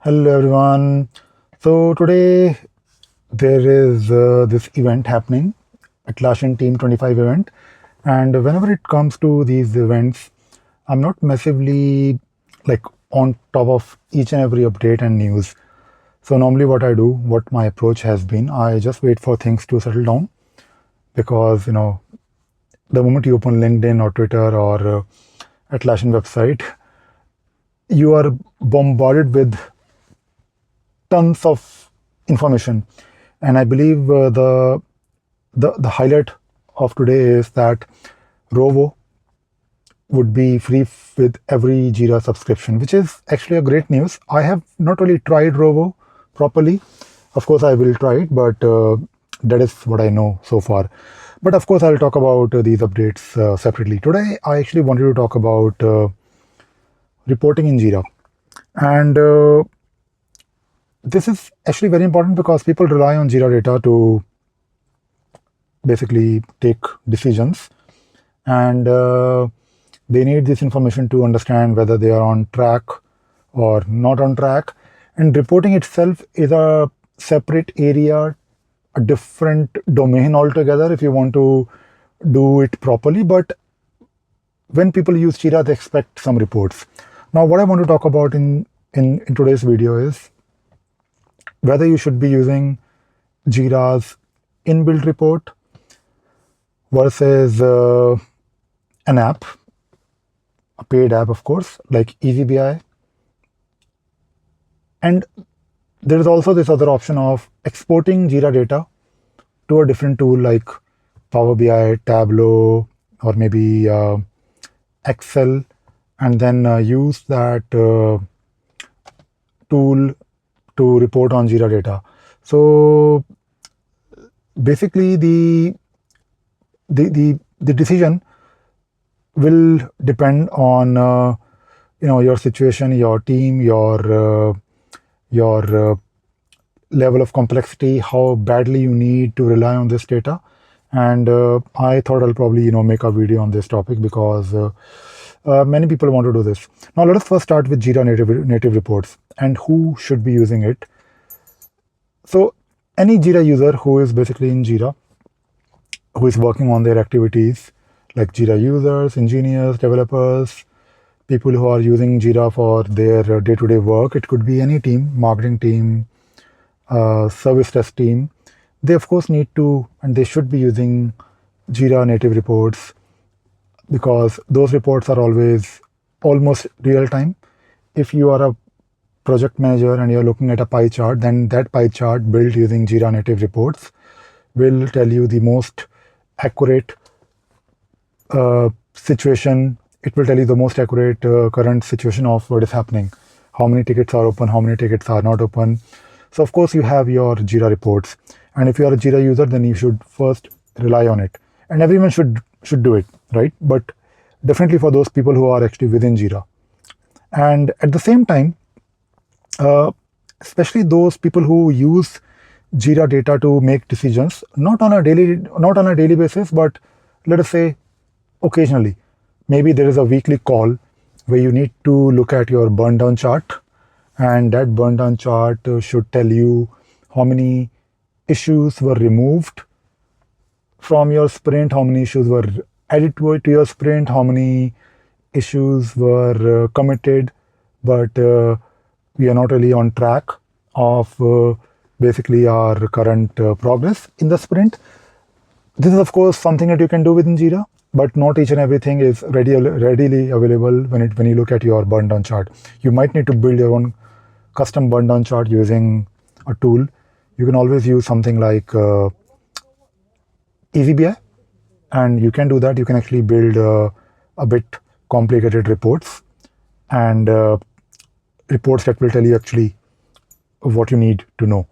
Hello everyone. So today there is this event happening, Atlassian Team 25 event, and whenever it comes to these events, I'm not massively like on top of each and every update and news. So normally what I do, what my approach has been, I just wait for things to settle down because the moment you open LinkedIn or Twitter or Atlassian website, you are bombarded with tons of information. And I believe the highlight of today is that Rovo would be free with every Jira subscription, which is actually a great news. I have not really tried Rovo properly. Of course, I will try it, but that is what I know so far. But of course, I'll talk about these updates separately. Today, I actually wanted to talk about reporting in Jira. And this is actually very important because people rely on Jira data to basically take decisions, and they need this information to understand whether they are on track or not on track. And reporting itself is a separate area, a different domain altogether if you want to do it properly. But when people use Jira, they expect some reports. Now, what I want to talk about in today's video is whether you should be using Jira's inbuilt report versus an app, a paid app, of course, like EasyBI. And there is also this other option of exporting Jira data to a different tool like Power BI, Tableau, or maybe Excel, and then use that tool to report on Jira data. So basically, the decision will depend on your situation, your team, your level of complexity, how badly you need to rely on this data. And I thought I'll probably make a video on this topic because many people want to do this. Now let us first start with Jira native reports and who should be using it. So any Jira user who is basically in Jira, who is working on their activities, like Jira users, engineers, developers, people who are using Jira for their day-to-day work. It could be any team, marketing team, service desk team. They of course need to, and they should be using Jira native reports because those reports are always almost real time. If you are a project manager and you're looking at a pie chart, then that pie chart built using Jira native reports will tell you the most accurate situation. It will tell you the most accurate current situation of what is happening. How many tickets are open, how many tickets are not open. So of course you have your Jira reports. And if you are a Jira user, then you should first rely on it. And everyone should do it, right? But definitely for those people who are actually within Jira. And at the same time, especially those people who use Jira data to make decisions, not on a daily basis, but let us say occasionally. Maybe there is a weekly call where you need to look at your burn down chart, and that burn down chart should tell you how many issues were removed from your sprint, how many issues were added to your sprint, how many issues were committed, but we are not really on track of basically our current progress in the sprint. This is of course something that you can do within Jira, but not each and everything is readily available when you look at your burn down chart. You might need to build your own custom burn down chart using a tool. You can always use something like EasyBI, and you can do that. You can actually build a bit complicated reports and reports that will tell you actually what you need to know.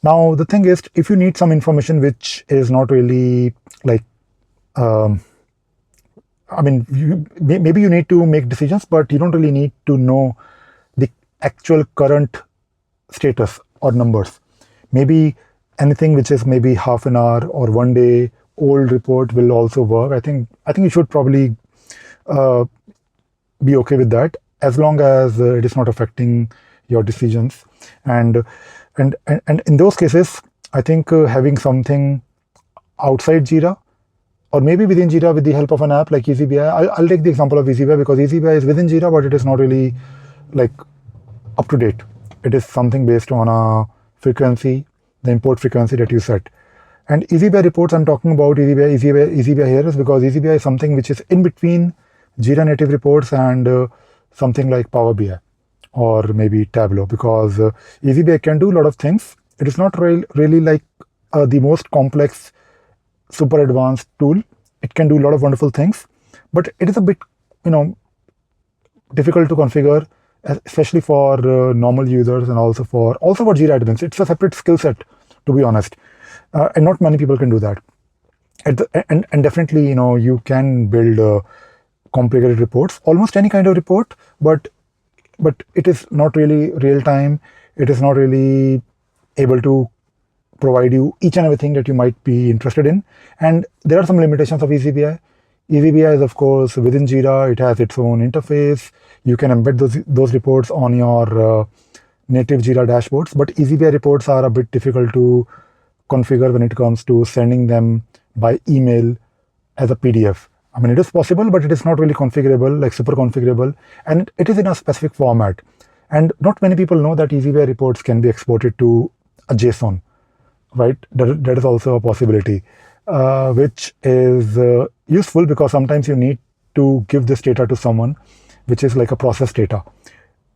Now, the thing is, if you need some information which is not really like, maybe you need to make decisions, but you don't really need to know the actual current status or numbers. Maybe anything which is maybe half an hour or 1 day old report will also work. I think you should probably be okay with that, as long as it is not affecting your decisions. And in those cases, I think having something outside Jira, or maybe within Jira with the help of an app like EasyBI. I'll take the example of EasyBI because EasyBI is within Jira, but it is not really like up to date. It is something based on a frequency, the import frequency that you set. And EasyBI reports, I'm talking about EasyBI here is because EasyBI is something which is in between Jira native reports and something like Power BI or maybe Tableau, because EasyBI can do a lot of things. It is not really like the most complex, super advanced tool. It can do a lot of wonderful things, but it is a bit, difficult to configure, especially for normal users and also for Jira admins. It's a separate skill set, to be honest, and not many people can do that. And definitely, you can build complicated reports, almost any kind of report, but it is not really real time. It is not really able to provide you each and everything that you might be interested in. And there are some limitations of EasyBI. EasyBI is, of course, within Jira. It has its own interface. You can embed those reports on your native Jira dashboards. But EasyBI reports are a bit difficult to configure when it comes to sending them by email as a PDF. I mean, it is possible, but it is not really configurable, like super configurable. And it is in a specific format. And not many people know that EasyBI reports can be exported to a JSON. Right, that is also a possibility, which is useful because sometimes you need to give this data to someone, which is like a process data.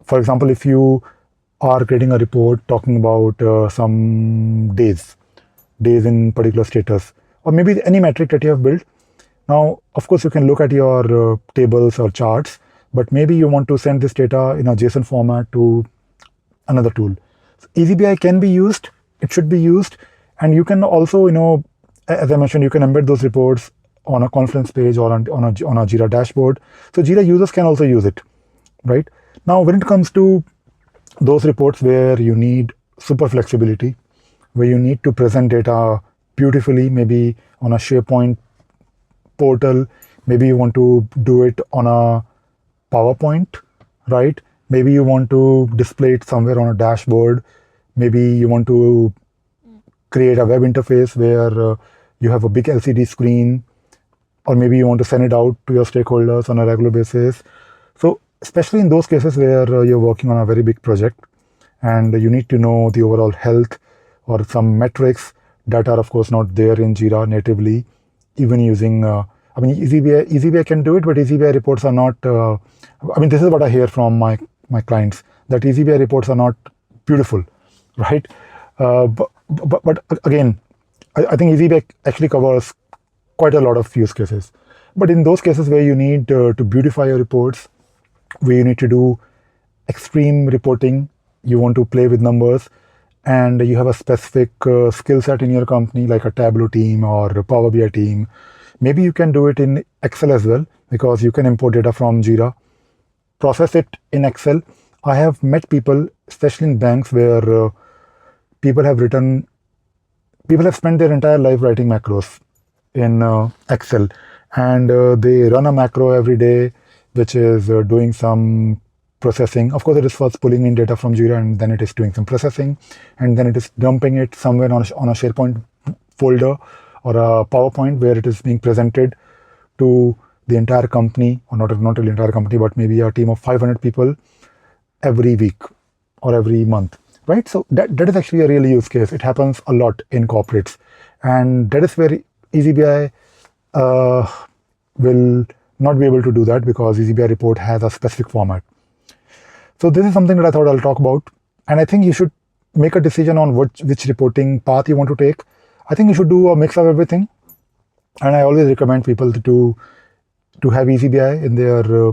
For example, if you are creating a report talking about some days in particular status, or maybe any metric that you have built. Now, of course, you can look at your tables or charts, but maybe you want to send this data in a JSON format to another tool. So EasyBI can be used. It should be used. And you can also, as I mentioned, you can embed those reports on a Confluence page or on a Jira dashboard. So Jira users can also use it, right? Now, when it comes to those reports where you need super flexibility, where you need to present data beautifully, maybe on a SharePoint portal, maybe you want to do it on a PowerPoint, right? Maybe you want to display it somewhere on a dashboard. Maybe you want to create a web interface where you have a big LCD screen, or maybe you want to send it out to your stakeholders on a regular basis. So especially in those cases where you're working on a very big project and you need to know the overall health or some metrics that are, of course, not there in Jira natively, even using, EasyBI can do it, but EasyBI reports are not, this is what I hear from my clients, that EasyBI reports are not beautiful, right? But again, I think EasyBI actually covers quite a lot of use cases. But in those cases where you need to beautify your reports, where you need to do extreme reporting, you want to play with numbers, and you have a specific skill set in your company, like a Tableau team or a Power BI team, maybe you can do it in Excel as well, because you can import data from Jira, process it in Excel. I have met people, especially in banks, where people have spent their entire life writing macros in Excel, and they run a macro every day, which is doing some processing. Of course, it is first pulling in data from Jira, and then it is doing some processing, and then it is dumping it somewhere on a SharePoint folder or a PowerPoint where it is being presented to the entire company, or not really entire company, but maybe a team of 500 people every week or every month. Right, so that is actually a real use case. It happens a lot in corporates, and that is where EasyBI will not be able to do that, because EasyBI report has a specific format. So this is something that I thought I'll talk about, and I think you should make a decision on which reporting path you want to take. I think you should do a mix of everything, and I always recommend people to have EasyBI in their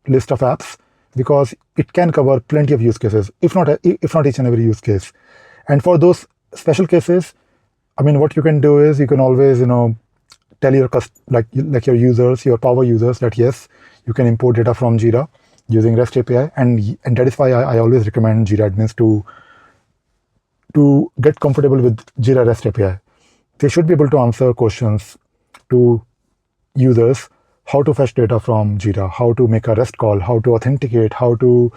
list of apps, because it can cover plenty of use cases, if not each and every use case. And for those special cases, what you can do is you can always, tell your your users, your power users, that yes, you can import data from Jira using REST API, and that is why I always recommend Jira admins to get comfortable with Jira REST API. They should be able to answer questions to users, how to fetch data from Jira, how to make a REST call, how to authenticate, how to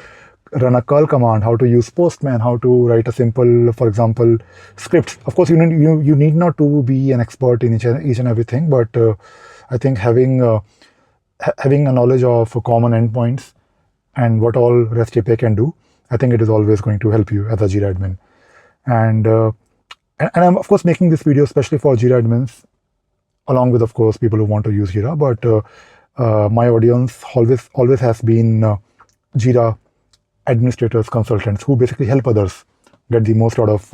run a curl command, how to use Postman, how to write a simple, for example, scripts. Of course, you need not to be an expert in each and everything, but I think having a knowledge of common endpoints and what all REST API can do, I think it is always going to help you as a Jira admin. And I'm of course making this video especially for Jira admins, along with of course people who want to use Jira. But my audience always has been Jira administrators, consultants who basically help others get the most out of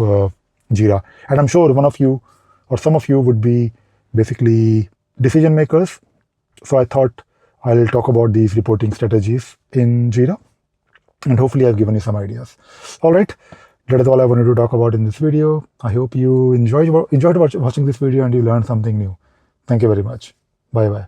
Jira. And I'm sure one of you or some of you would be basically decision makers. So I thought I'll talk about these reporting strategies in Jira, and hopefully I've given you some ideas. All right, that is all I wanted to talk about in this video. I hope you enjoyed watching this video and you learned something new. Thank you very much. Bye bye.